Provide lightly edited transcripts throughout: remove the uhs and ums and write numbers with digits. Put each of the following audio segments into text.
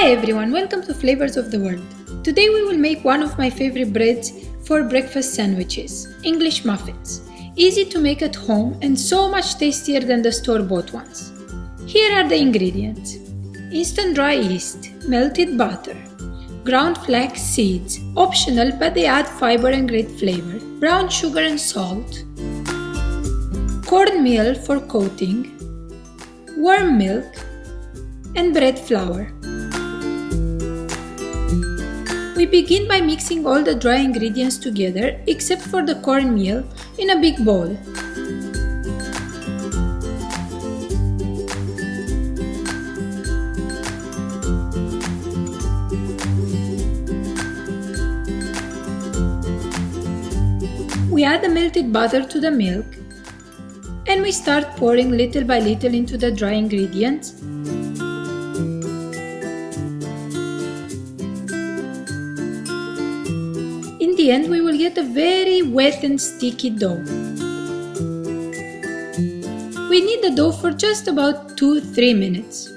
Hi everyone, welcome to Flavors of the World. Today we will make one of my favorite breads for breakfast sandwiches, English muffins. Easy to make at home and so much tastier than the store-bought ones. Here are the ingredients. Instant dry yeast, melted butter, ground flax seeds, optional but they add fiber and great flavor, brown sugar and salt, cornmeal for coating, warm milk, and bread flour. We begin by mixing all the dry ingredients together except for the cornmeal in a big bowl. We add the melted butter to the milk and we start pouring little by little into the dry ingredients. In the end, we will get a very wet and sticky dough. We knead the dough for just about 2-3 minutes.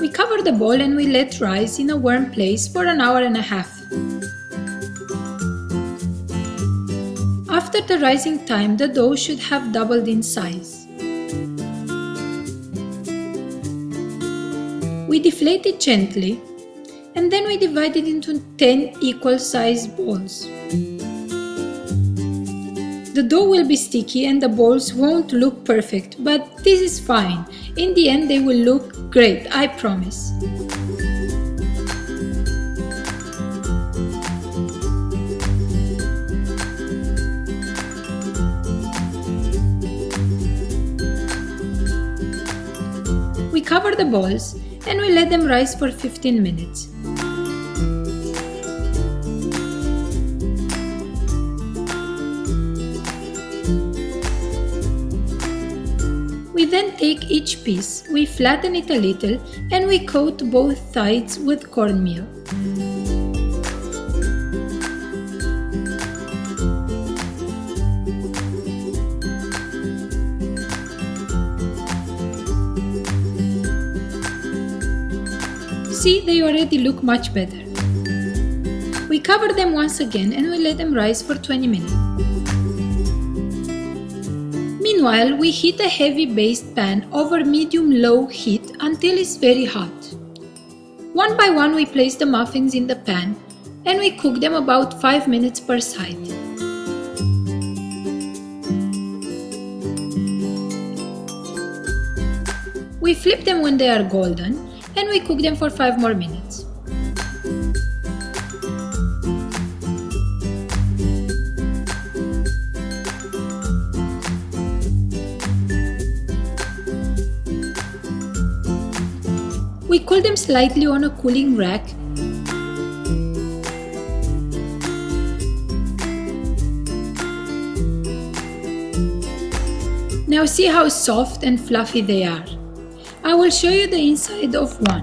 We cover the bowl and we let rise in a warm place for an hour and a half. After the rising time, the dough should have doubled in size. We deflate it gently and then we divide it into 10 equal sized balls. The dough will be sticky and the balls won't look perfect, but this is fine. In the end, they will look great, I promise. We cover the balls and we let them rise for 15 minutes. We then take each piece, we flatten it a little and we coat both sides with cornmeal. See, they already look much better. We cover them once again and we let them rise for 20 minutes. Meanwhile, we heat a heavy based pan over medium-low heat until it's very hot. One by one, we place the muffins in the pan and we cook them about 5 minutes per side. We flip them when they are golden and we cook them for 5 more minutes. We cool them slightly on a cooling rack. Now see how soft and fluffy they are. I will show you the inside of one.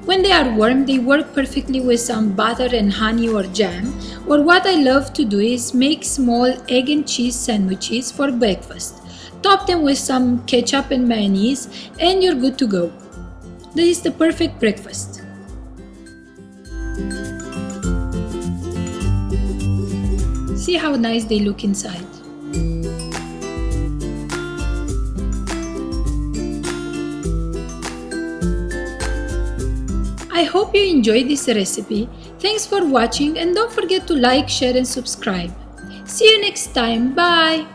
When they are warm, they work perfectly with some butter and honey or jam, or what I love to do is make small egg and cheese sandwiches for breakfast. Top them with some ketchup and mayonnaise and you're good to go. This is the perfect breakfast. See how nice they look inside. I hope you enjoyed this recipe. Thanks for watching and don't forget to like, share and subscribe. See you next time. Bye!